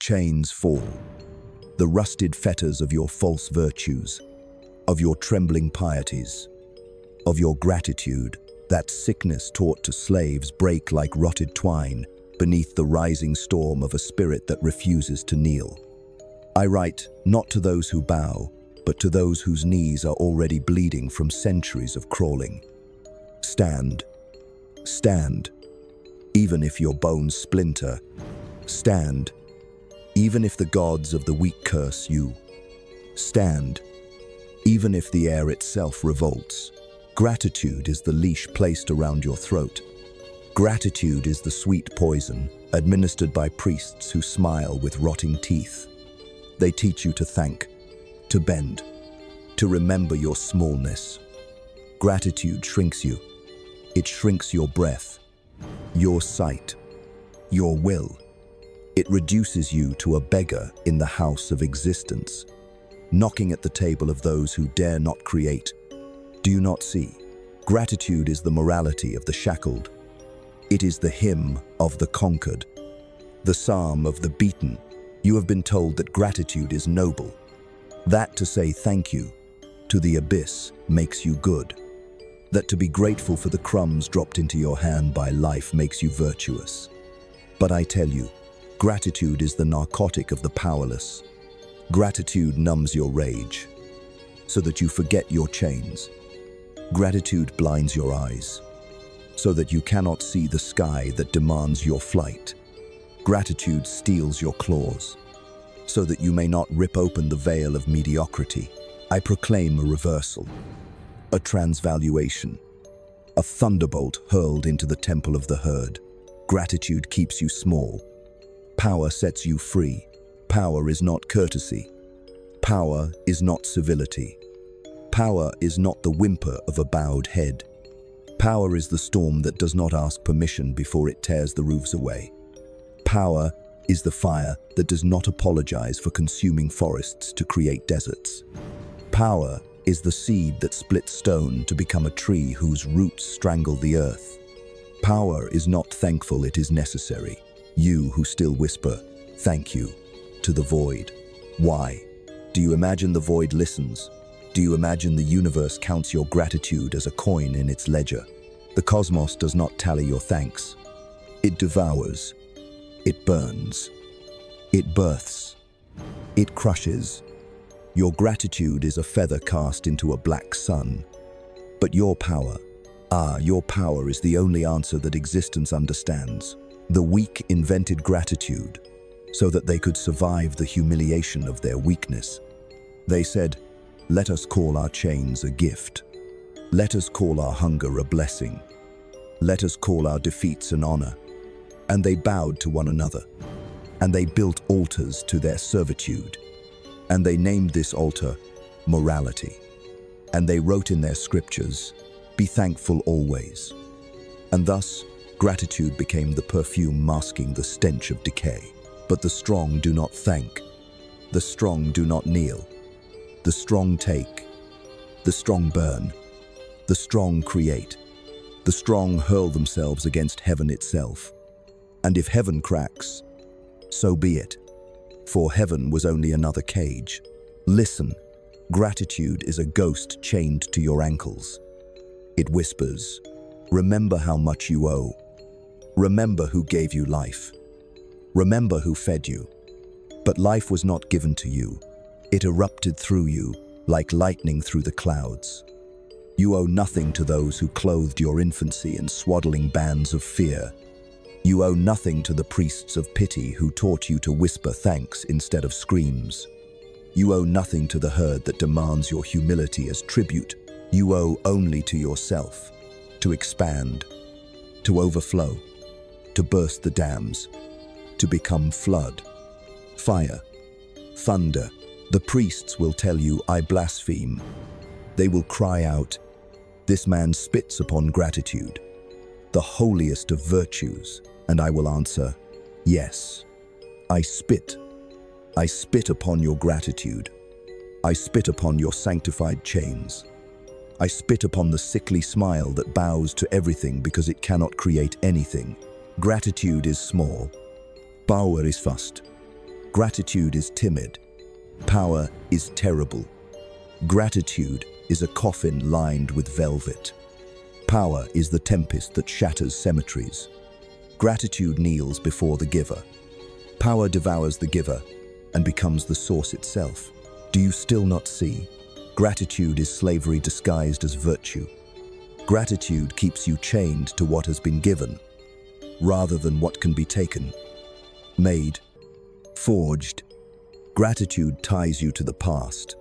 chains fall, the rusted fetters of your false virtues, of your trembling pieties, of your gratitude, that sickness taught to slaves break like rotted twine beneath the rising storm of a spirit that refuses to kneel. I write not to those who bow, but to those whose knees are already bleeding from centuries of crawling. Stand, stand, even if your bones splinter. Stand, even if the gods of the weak curse you. Stand, even if the air itself revolts. Gratitude is the leash placed around your throat. Gratitude is the sweet poison administered by priests who smile with rotting teeth. They teach you to thank, to bend, to remember your smallness. Gratitude shrinks you. It shrinks your breath, your sight, your will. It reduces you to a beggar in the house of existence, knocking at the table of those who dare not create. Do you not see? Gratitude is the morality of the shackled. It is the hymn of the conquered, the psalm of the beaten. You have been told that gratitude is noble, that to say thank you to the abyss makes you good, that to be grateful for the crumbs dropped into your hand by life makes you virtuous. But I tell you, gratitude is the narcotic of the powerless. Gratitude numbs your rage, so that you forget your chains. Gratitude blinds your eyes, so that you cannot see the sky that demands your flight. Gratitude steals your claws, so that you may not rip open the veil of mediocrity. I proclaim a reversal, a transvaluation, a thunderbolt hurled into the temple of the herd. Gratitude keeps you small. Power sets you free. Power is not courtesy. Power is not civility. Power is not the whimper of a bowed head. Power is the storm that does not ask permission before it tears the roofs away. Power is the fire that does not apologize for consuming forests to create deserts. Power is the seed that splits stone to become a tree whose roots strangle the earth. Power is not thankful, it is necessary. You who still whisper, "Thank you," to the void. Why? Do you imagine the void listens? Do you imagine the universe counts your gratitude as a coin in its ledger? The cosmos does not tally your thanks. It devours. It burns. It births. It crushes. Your gratitude is a feather cast into a black sun. But your power, your power is the only answer that existence understands. The weak invented gratitude so that they could survive the humiliation of their weakness. They said, "Let us call our chains a gift. Let us call our hunger a blessing. Let us call our defeats an honor." And they bowed to one another, and they built altars to their servitude, and they named this altar morality. And they wrote in their scriptures, "Be thankful always." And thus, gratitude became the perfume masking the stench of decay. But the strong do not thank. The strong do not kneel. The strong take. The strong burn. The strong create. The strong hurl themselves against heaven itself. And if heaven cracks, so be it. For heaven was only another cage. Listen, gratitude is a ghost chained to your ankles. It whispers, "Remember how much you owe. Remember who gave you life. Remember who fed you." But life was not given to you. It erupted through you, like lightning through the clouds. You owe nothing to those who clothed your infancy in swaddling bands of fear. You owe nothing to the priests of pity who taught you to whisper thanks instead of screams. You owe nothing to the herd that demands your humility as tribute. You owe only to yourself, to expand, to overflow, to burst the dams, to become flood, fire, thunder. The priests will tell you, "I blaspheme." They will cry out, "This man spits upon gratitude, the holiest of virtues." And I will answer, "Yes, I spit. I spit upon your gratitude. I spit upon your sanctified chains. I spit upon the sickly smile that bows to everything because it cannot create anything. Gratitude is small. Power is fast. Gratitude is timid. Power is terrible. Gratitude is a coffin lined with velvet. Power is the tempest that shatters cemeteries. Gratitude kneels before the giver. Power devours the giver and becomes the source itself. Do you still not see? Gratitude is slavery disguised as virtue. Gratitude keeps you chained to what has been given, rather than what can be taken, made, forged. Gratitude ties you to the past.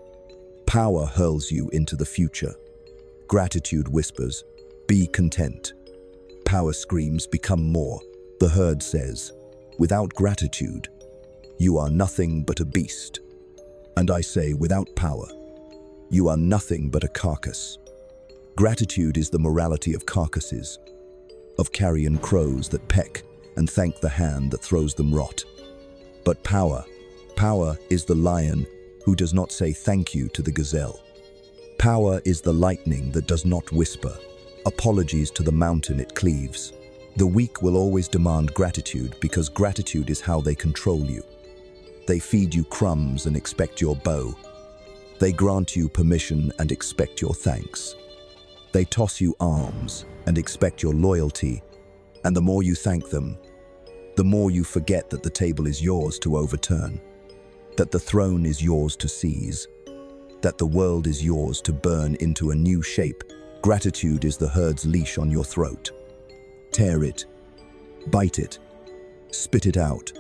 Power hurls you into the future. Gratitude whispers, "Be content." Power screams, "Become more." The herd says, "Without gratitude, you are nothing but a beast." And I say, without power, you are nothing but a carcass. Gratitude is the morality of carcasses, of carrion crows that peck and thank the hand that throws them rot. But power is the lion who does not say thank you to the gazelle. Power is the lightning that does not whisper apologies to the mountain it cleaves. The weak will always demand gratitude because gratitude is how they control you. They feed you crumbs and expect your bow. They grant you permission and expect your thanks. They toss you alms and expect your loyalty. And the more you thank them, the more you forget that the table is yours to overturn, that the throne is yours to seize, that the world is yours to burn into a new shape. Gratitude is the herd's leash on your throat. Tear it, bite it, spit it out.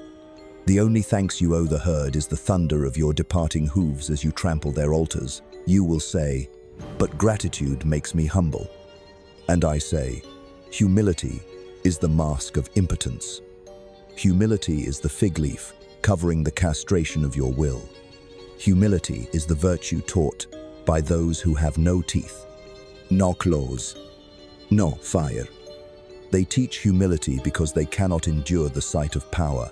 The only thanks you owe the herd is the thunder of your departing hooves as you trample their altars. You will say, "But gratitude makes me humble." And I say, humility is the mask of impotence. Humility is the fig leaf covering the castration of your will. Humility is the virtue taught by those who have no teeth, no claws, no fire. They teach humility because they cannot endure the sight of power.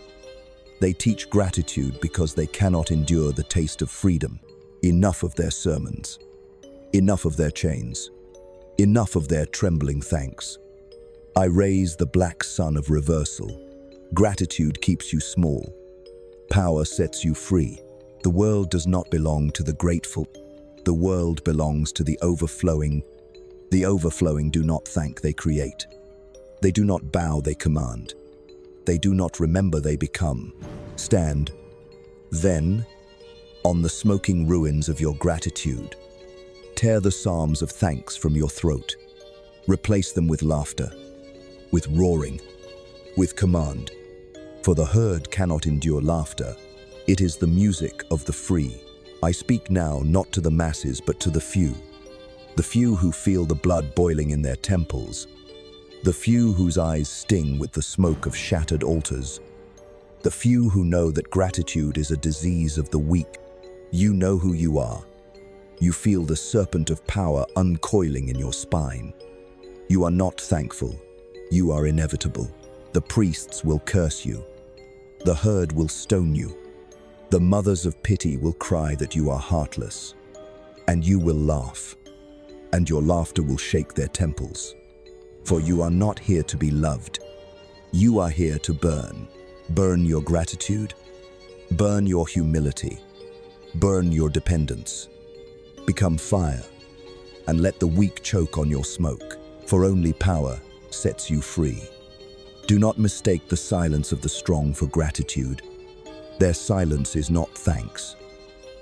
They teach gratitude because they cannot endure the taste of freedom. Enough of their sermons. Enough of their chains. Enough of their trembling thanks. I raise the black sun of reversal. Gratitude keeps you small. Power sets you free. The world does not belong to the grateful. The world belongs to the overflowing. The overflowing do not thank, they create. They do not bow, they command. They do not remember, they become. Stand, then, on the smoking ruins of your gratitude. Tear the psalms of thanks from your throat. Replace them with laughter, with roaring, with command. For the herd cannot endure laughter. It is the music of the free. I speak now not to the masses but to the few who feel the blood boiling in their temples, the few whose eyes sting with the smoke of shattered altars, the few who know that gratitude is a disease of the weak. You know who you are. You feel the serpent of power uncoiling in your spine. You are not thankful. You are inevitable. The priests will curse you. The herd will stone you. The mothers of pity will cry that you are heartless. And you will laugh. And your laughter will shake their temples. For you are not here to be loved. You are here to burn. Burn your gratitude. Burn your humility. Burn your dependence. Become fire. And let the weak choke on your smoke. For only power sets you free. Do not mistake the silence of the strong for gratitude. Their silence is not thanks.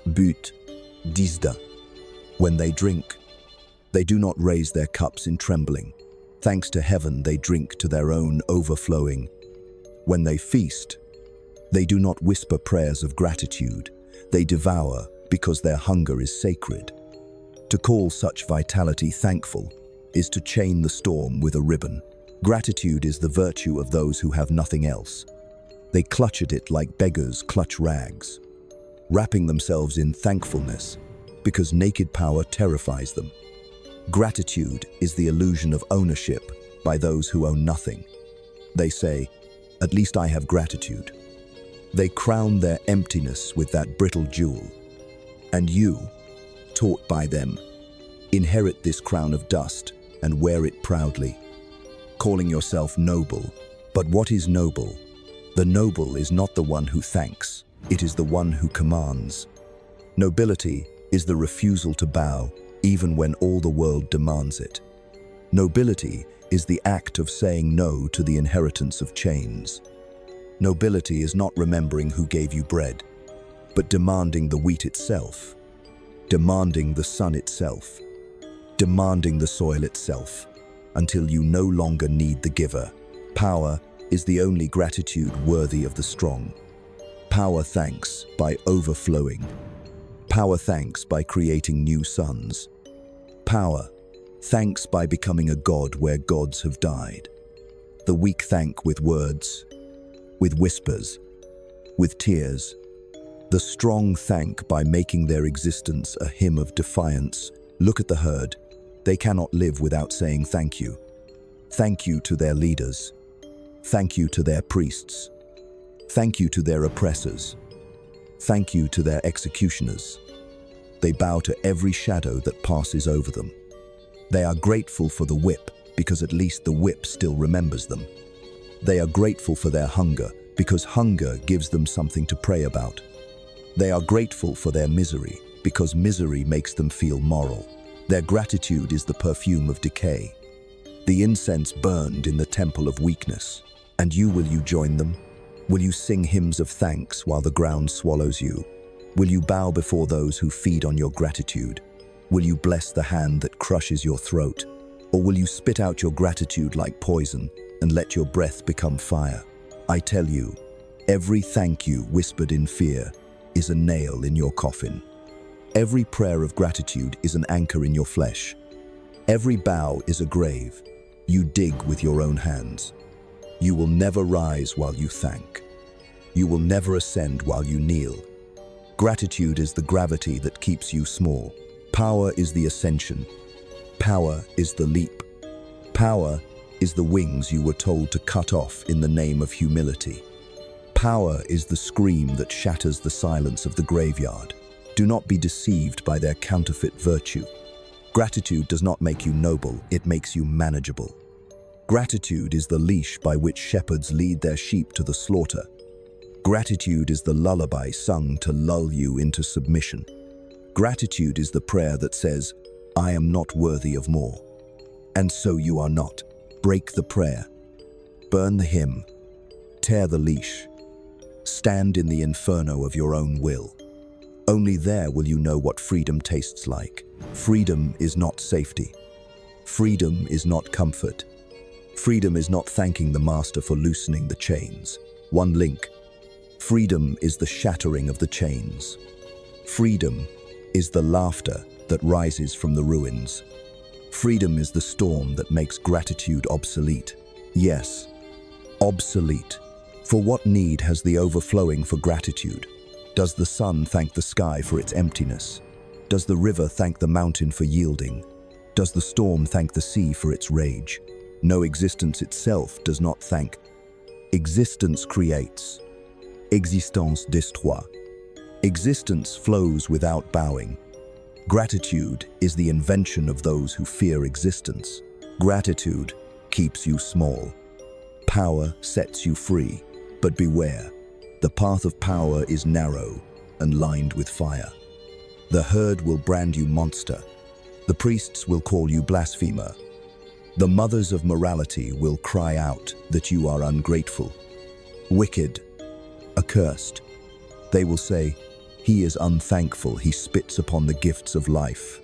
But disdain. When they drink, they do not raise their cups in trembling. Thanks to heaven, they drink to their own overflowing. When they feast, they do not whisper prayers of gratitude. They devour because their hunger is sacred. To call such vitality thankful is to chain the storm with a ribbon. Gratitude is the virtue of those who have nothing else. They clutch at it like beggars clutch rags, wrapping themselves in thankfulness because naked power terrifies them. Gratitude is the illusion of ownership by those who own nothing. They say, "At least I have gratitude." They crown their emptiness with that brittle jewel. And you, taught by them, inherit this crown of dust and wear it proudly, calling yourself noble. But what is noble? The noble is not the one who thanks. it is the one who commands. Nobility is the refusal to bow, even when all the world demands it. Nobility is the act of saying no to the inheritance of chains. Nobility is not remembering who gave you bread, but demanding the wheat itself, demanding the sun itself, demanding the soil itself, until you no longer need the giver. Power is the only gratitude worthy of the strong. Power thanks by overflowing. Power thanks by creating new suns. Power thanks by becoming a god where gods have died. The weak thank with words, with whispers, with tears. The strong thank by making their existence a hymn of defiance. Look at the herd. They cannot live without saying thank you. Thank you to their leaders. Thank you to their priests. Thank you to their oppressors. Thank you to their executioners. They bow to every shadow that passes over them. They are grateful for the whip because at least the whip still remembers them. They are grateful for their hunger because hunger gives them something to pray about. They are grateful for their misery because misery makes them feel moral. Their gratitude is the perfume of decay, the incense burned in the temple of weakness. And will you join them? Will you sing hymns of thanks while the ground swallows you? Will you bow before those who feed on your gratitude? Will you bless the hand that crushes your throat? Or will you spit out your gratitude like poison and let your breath become fire? I tell you, every thank you whispered in fear is a nail in your coffin. Every prayer of gratitude is an anchor in your flesh. Every bow is a grave you dig with your own hands. You will never rise while you thank. You will never ascend while you kneel. Gratitude is the gravity that keeps you small. Power is the ascension. Power is the leap. Power is the wings you were told to cut off in the name of humility. Power is the scream that shatters the silence of the graveyard. Do not be deceived by their counterfeit virtue. Gratitude does not make you noble, it makes you manageable. Gratitude is the leash by which shepherds lead their sheep to the slaughter. Gratitude is the lullaby sung to lull you into submission. Gratitude is the prayer that says, I am not worthy of more. And so you are not. Break the prayer. Burn the hymn. Tear the leash. Stand in the inferno of your own will. Only there will you know what freedom tastes like. Freedom is not safety. Freedom is not comfort. Freedom is not thanking the master for loosening the chains. One link. Freedom is the shattering of the chains. Freedom is the laughter that rises from the ruins. Freedom is the storm that makes gratitude obsolete. Yes, obsolete. For what need has the overflowing for gratitude? Does the sun thank the sky for its emptiness? Does the river thank the mountain for yielding? Does the storm thank the sea for its rage? No, existence itself does not thank. Existence creates. Existence destroit. Existence flows without bowing. Gratitude is the invention of those who fear existence. Gratitude keeps you small. Power sets you free. But beware, the path of power is narrow and lined with fire. The herd will brand you monster. The priests will call you blasphemer. The mothers of morality will cry out that you are ungrateful, wicked, accursed. They will say, he is unthankful, he spits upon the gifts of life.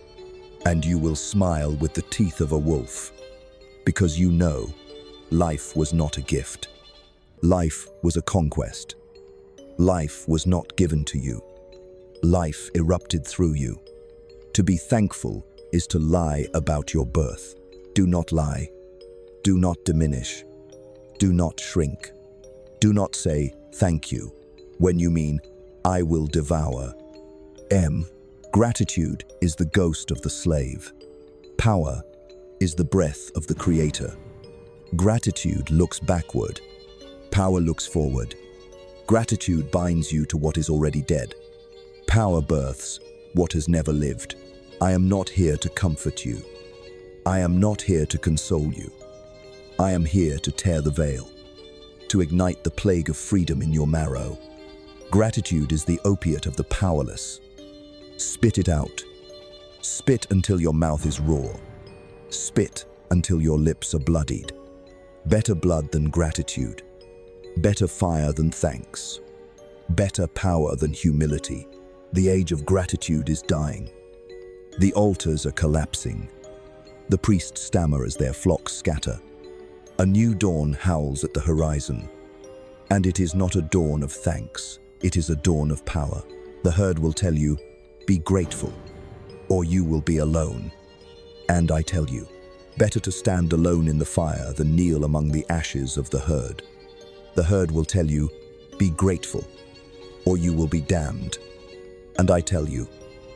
And you will smile with the teeth of a wolf, because you know life was not a gift. Life was a conquest. Life was not given to you. Life erupted through you. To be thankful is to lie about your birth. Do not lie. Do not diminish. Do not shrink. Do not say thank you when you mean I will devour. Gratitude is the ghost of the slave. Power is the breath of the creator. Gratitude looks backward. Power looks forward. Gratitude binds you to what is already dead. Power births what has never lived. I am not here to comfort you. I am not here to console you. I am here to tear the veil, to ignite the plague of freedom in your marrow. Gratitude is the opiate of the powerless. Spit it out. Spit until your mouth is raw. Spit until your lips are bloodied. Better blood than gratitude. Better fire than thanks. Better power than humility. The age of gratitude is dying. The altars are collapsing. The priests stammer as their flocks scatter. A new dawn howls at the horizon. And it is not a dawn of thanks, it is a dawn of power. The herd will tell you, be grateful, or you will be alone. And I tell you, better to stand alone in the fire than kneel among the ashes of the herd. The herd will tell you, be grateful, or you will be damned. And I tell you,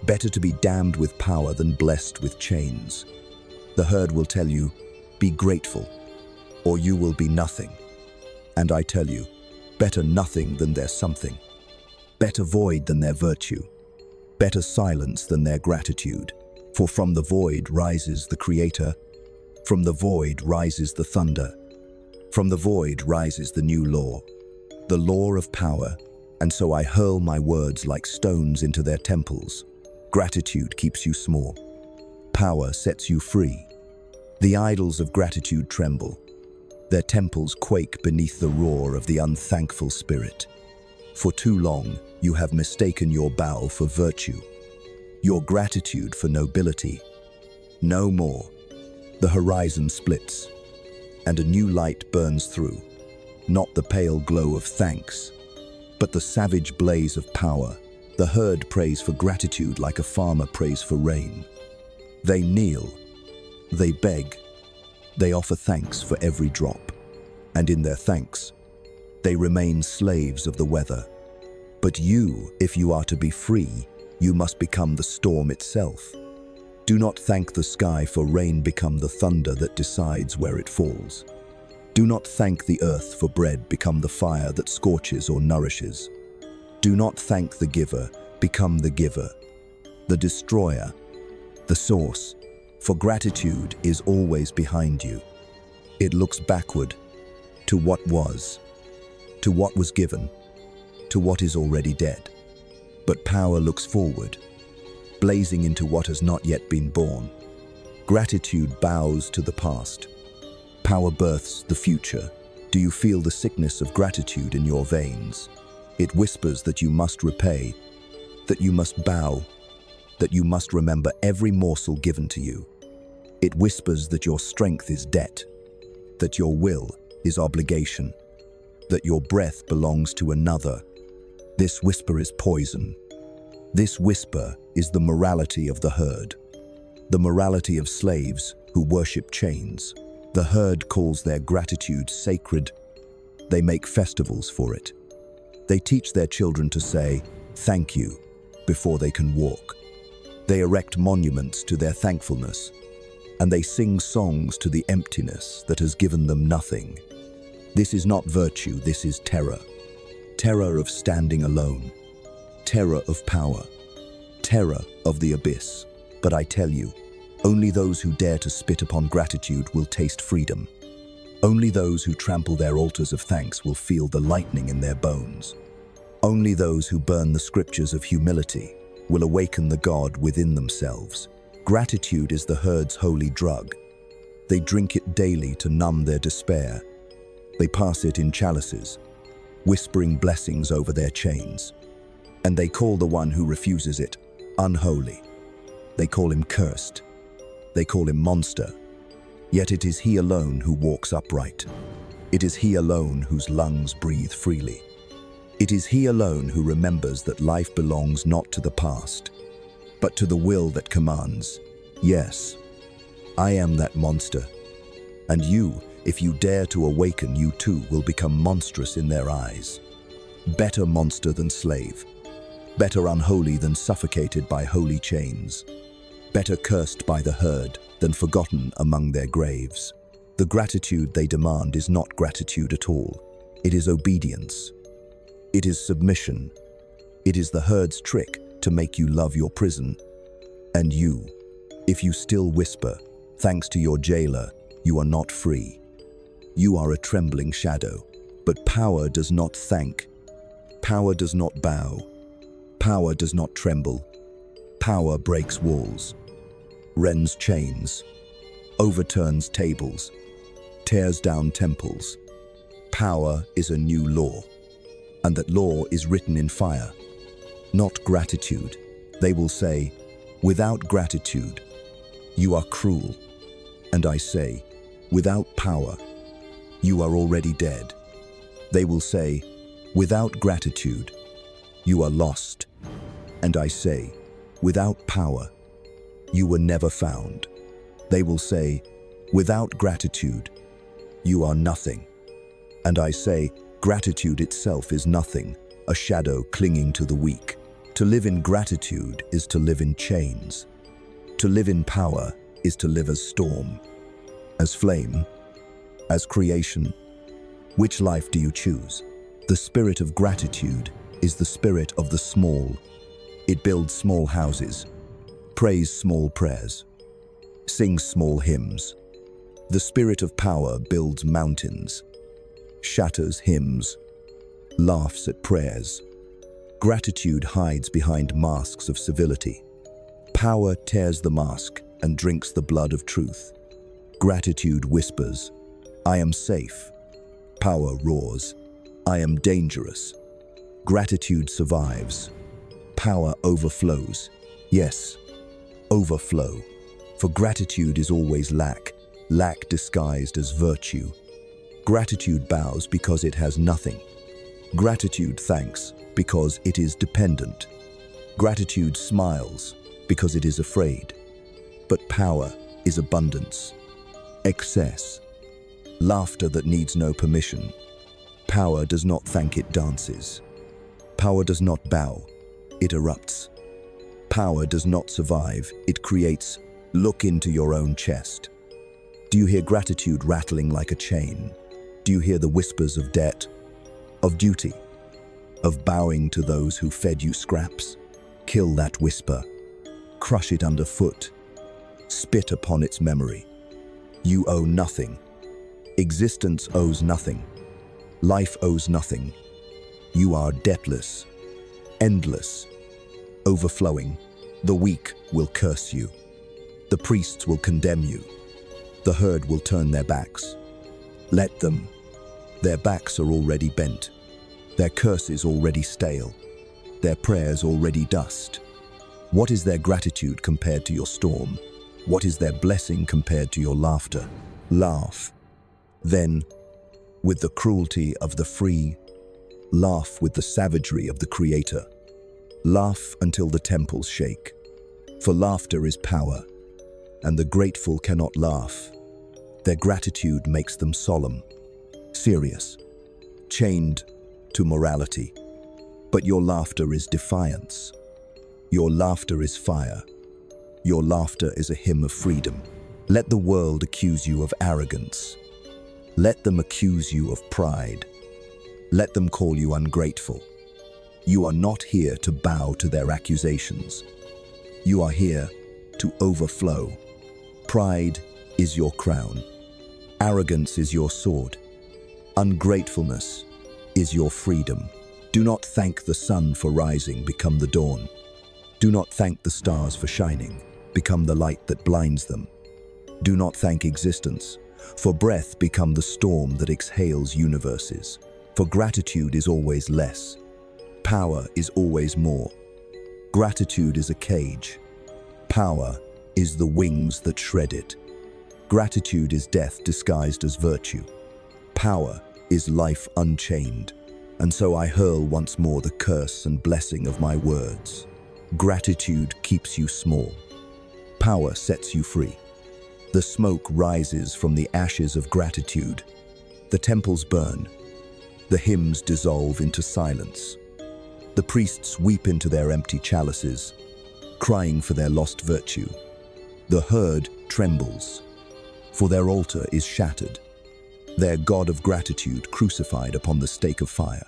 better to be damned with power than blessed with chains. The herd will tell you, be grateful, or you will be nothing. And I tell you, better nothing than their something. Better void than their virtue. Better silence than their gratitude. For from the void rises the Creator. From the void rises the thunder. From the void rises the new law, the law of power. And so I hurl my words like stones into their temples. Gratitude keeps you small. Power sets you free. The idols of gratitude tremble. Their temples quake beneath the roar of the unthankful spirit. For too long, you have mistaken your bow for virtue, your gratitude for nobility. No more. The horizon splits, and a new light burns through, not the pale glow of thanks, but the savage blaze of power. The herd prays for gratitude like a farmer prays for rain. They kneel, they beg, they offer thanks for every drop, and in their thanks, they remain slaves of the weather. But you, if you are to be free, you must become the storm itself. Do not thank the sky for rain, become the thunder that decides where it falls. Do not thank the earth for bread, become the fire that scorches or nourishes. Do not thank the giver, become the giver, the destroyer, the source. For gratitude is always behind you. It looks backward to what was given, to what is already dead. But power looks forward, blazing into what has not yet been born. Gratitude bows to the past. Power births the future. Do you feel the sickness of gratitude in your veins? It whispers that you must repay, that you must bow, that you must remember every morsel given to you. It whispers that your strength is debt, that your will is obligation, that your breath belongs to another. This whisper is poison. This whisper is the morality of the herd, the morality of slaves who worship chains. The herd calls their gratitude sacred. They make festivals for it. They teach their children to say, "Thank you," before they can walk. They erect monuments to their thankfulness, and they sing songs to the emptiness that has given them nothing. This is not virtue, this is terror. Terror of standing alone. Terror of power. Terror of the abyss. But I tell you, only those who dare to spit upon gratitude will taste freedom. Only those who trample their altars of thanks will feel the lightning in their bones. Only those who burn the scriptures of humility will awaken the God within themselves. Gratitude is the herd's holy drug. They drink it daily to numb their despair. They pass it in chalices, whispering blessings over their chains. And they call the one who refuses it unholy. They call him cursed. They call him monster. Yet it is he alone who walks upright. It is he alone whose lungs breathe freely. It is he alone who remembers that life belongs not to the past, but to the will that commands. Yes, I am that monster. And you, if you dare to awaken, you too will become monstrous in their eyes. Better monster than slave. Better unholy than suffocated by holy chains. Better cursed by the herd than forgotten among their graves. The gratitude they demand is not gratitude at all. It is obedience. It is submission. It is the herd's trick to make you love your prison. And you, if you still whisper, thanks to your jailer, you are not free. You are a trembling shadow. But power does not thank. Power does not bow. Power does not tremble. Power breaks walls, rends chains, overturns tables, tears down temples. Power is a new law, and that law is written in fire, not gratitude. They will say, without gratitude, you are cruel. And I say, without power, you are already dead. They will say, without gratitude, you are lost. And I say, without power, you were never found. They will say, without gratitude, you are nothing. And I say, gratitude itself is nothing, a shadow clinging to the weak. To live in gratitude is to live in chains. To live in power is to live as storm, as flame, as creation. Which life do you choose? The spirit of gratitude is the spirit of the small. It builds small houses, prays small prayers, sings small hymns. The spirit of power builds mountains, shatters hymns, laughs at prayers. Gratitude hides behind masks of civility. Power tears the mask and drinks the blood of truth. Gratitude whispers, I am safe. Power roars, I am dangerous. Gratitude survives. Power overflows. Yes, overflow. For gratitude is always lack, lack disguised as virtue. Gratitude bows because it has nothing. Gratitude thanks because it is dependent. Gratitude smiles because it is afraid. But power is abundance, excess, laughter that needs no permission. Power does not thank, it dances. Power does not bow, it erupts. Power does not survive, it creates. Look into your own chest. Do you hear gratitude rattling like a chain? Do you hear the whispers of debt, of duty, of bowing to those who fed you scraps? Kill that whisper, crush it underfoot, spit upon its memory. You owe nothing. Existence owes nothing. Life owes nothing. You are debtless, endless, overflowing. The weak will curse you. The priests will condemn you. The herd will turn their backs. Let them. Their backs are already bent. Their curses already stale. Their prayers already dust. What is their gratitude compared to your storm? What is their blessing compared to your laughter? Laugh. Then, with the cruelty of the free, laugh with the savagery of the Creator. Laugh until the temples shake. For laughter is power, and the grateful cannot laugh. Their gratitude makes them solemn, serious, chained to morality. But your laughter is defiance. Your laughter is fire. Your laughter is a hymn of freedom. Let the world accuse you of arrogance. Let them accuse you of pride. Let them call you ungrateful. You are not here to bow to their accusations. You are here to overflow. Pride is your crown. Arrogance is your sword. Ungratefulness is your freedom. Do not thank the sun for rising, become the dawn. Do not thank the stars for shining, become the light that blinds them. Do not thank existence, for breath become the storm that exhales universes. For gratitude is always less. Power is always more. Gratitude is a cage. Power is the wings that shred it. Gratitude is death disguised as virtue. Power is life unchained. And so I hurl once more the curse and blessing of my words. Gratitude keeps you small. Power sets you free. The smoke rises from the ashes of gratitude. The temples burn. The hymns dissolve into silence. The priests weep into their empty chalices, crying for their lost virtue. The herd trembles, for their altar is shattered, their God of gratitude crucified upon the stake of fire.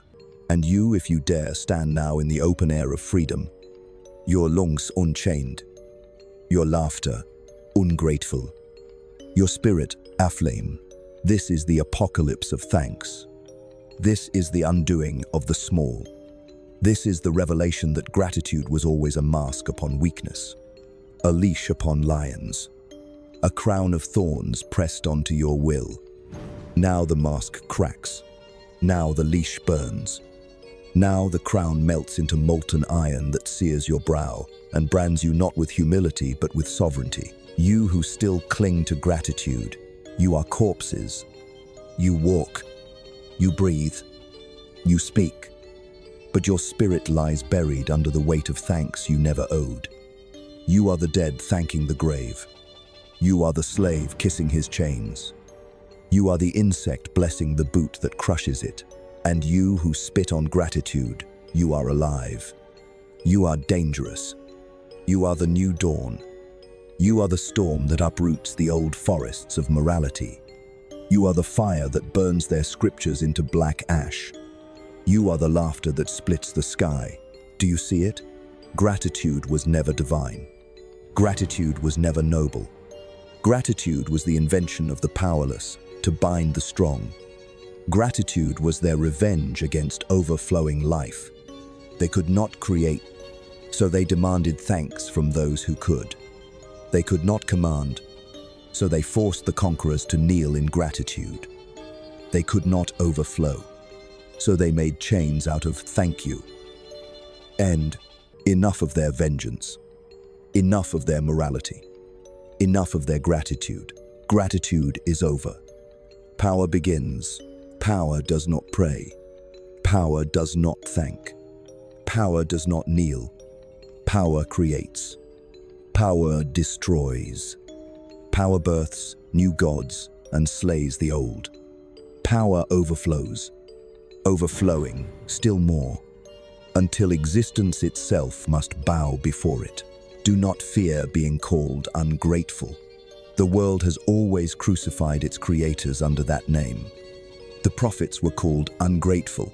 And you, if you dare, stand now in the open air of freedom, your lungs unchained, your laughter ungrateful, your spirit aflame. This is the apocalypse of thanks. This is the undoing of the small. This is the revelation that gratitude was always a mask upon weakness, a leash upon lions, a crown of thorns pressed onto your will. Now the mask cracks. Now the leash burns. Now the crown melts into molten iron that sears your brow and brands you not with humility but with sovereignty. You who still cling to gratitude, you are corpses. You walk, you breathe, you speak, but your spirit lies buried under the weight of thanks you never owed. You are the dead thanking the grave. You are the slave kissing his chains. You are the insect blessing the boot that crushes it. And you who spit on gratitude, you are alive. You are dangerous. You are the new dawn. You are the storm that uproots the old forests of morality. You are the fire that burns their scriptures into black ash. You are the laughter that splits the sky. Do you see it? Gratitude was never divine. Gratitude was never noble. Gratitude was the invention of the powerless to bind the strong. Gratitude was their revenge against overflowing life. They could not create, so they demanded thanks from those who could. They could not command, so they forced the conquerors to kneel in gratitude. They could not overflow, so they made chains out of thank you. And enough of their vengeance, enough of their morality, enough of their gratitude. Gratitude is over. Power begins. Power does not pray. Power does not thank. Power does not kneel. Power creates. Power destroys. Power births new gods and slays the old. Power overflows, overflowing still more, until existence itself must bow before it. Do not fear being called ungrateful. The world has always crucified its creators under that name. The prophets were called ungrateful.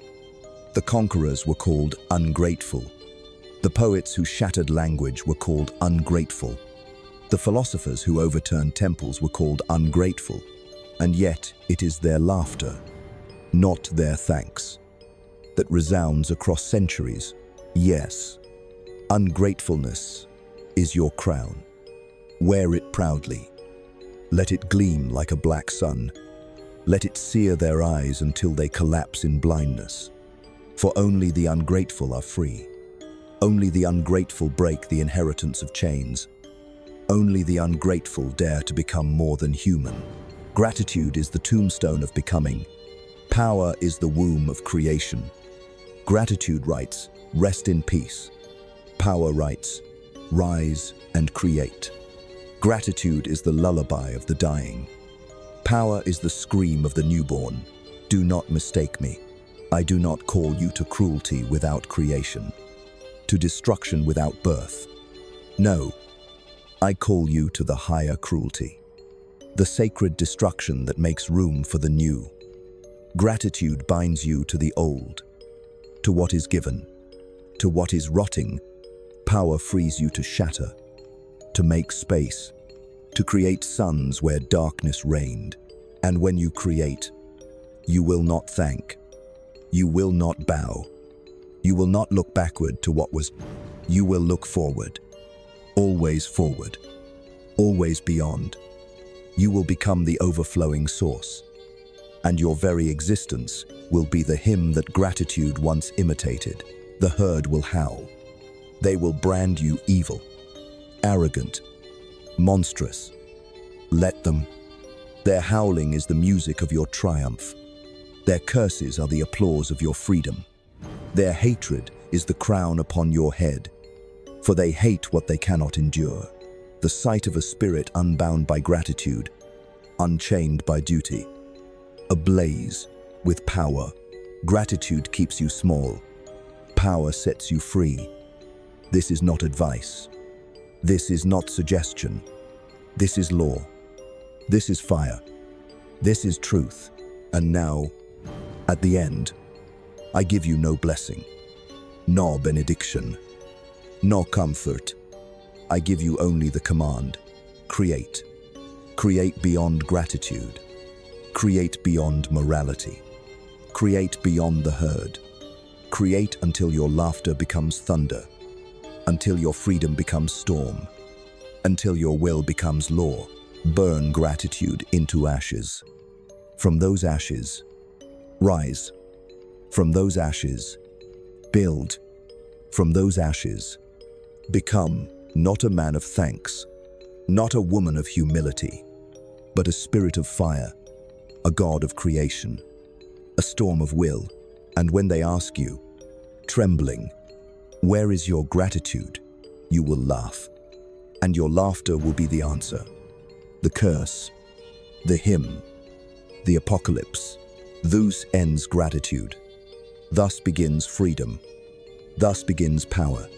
The conquerors were called ungrateful. The poets who shattered language were called ungrateful. The philosophers who overturned temples were called ungrateful. And yet it is their laughter, not their thanks, that resounds across centuries. Yes, ungratefulness is your crown. Wear it proudly. Let it gleam like a black sun. Let it sear their eyes until they collapse in blindness. For only the ungrateful are free. Only the ungrateful break the inheritance of chains. Only the ungrateful dare to become more than human. Gratitude is the tombstone of becoming. Power is the womb of creation. Gratitude writes, rest in peace. Power writes, rise and create. Gratitude is the lullaby of the dying. Power is the scream of the newborn. Do not mistake me. I do not call you to cruelty without creation, to destruction without birth. No, I call you to the higher cruelty, the sacred destruction that makes room for the new. Gratitude binds you to the old, to what is given, to what is rotting. Power frees you to shatter, to make space, to create suns where darkness reigned. And when you create, you will not thank. You will not bow. You will not look backward to what was. You will look forward. Always forward. Always beyond. You will become the overflowing source. And your very existence will be the hymn that gratitude once imitated. The herd will howl. They will brand you evil, arrogant, monstrous. Let them. Their howling is the music of your triumph. Their curses are the applause of your freedom. Their hatred is the crown upon your head. For they hate what they cannot endure. The sight of a spirit unbound by gratitude, unchained by duty. Ablaze with power. Gratitude keeps you small. Power sets you free. This is not advice. This is not suggestion. This is law. This is fire. This is truth. And now, at the end, I give you no blessing, nor benediction, nor comfort. I give you only the command. Create. Create beyond gratitude. Create beyond morality. Create beyond the herd. Create until your laughter becomes thunder, until your freedom becomes storm, until your will becomes law. Burn gratitude into ashes. From those ashes, rise. From those ashes, build. From those ashes, become not a man of thanks, not a woman of humility, but a spirit of fire, a god of creation, a storm of will. And when they ask you, trembling, where is your gratitude? You will laugh, and your laughter will be the answer. The curse, the hymn, the apocalypse. Thus ends gratitude. Thus begins freedom. Thus begins power.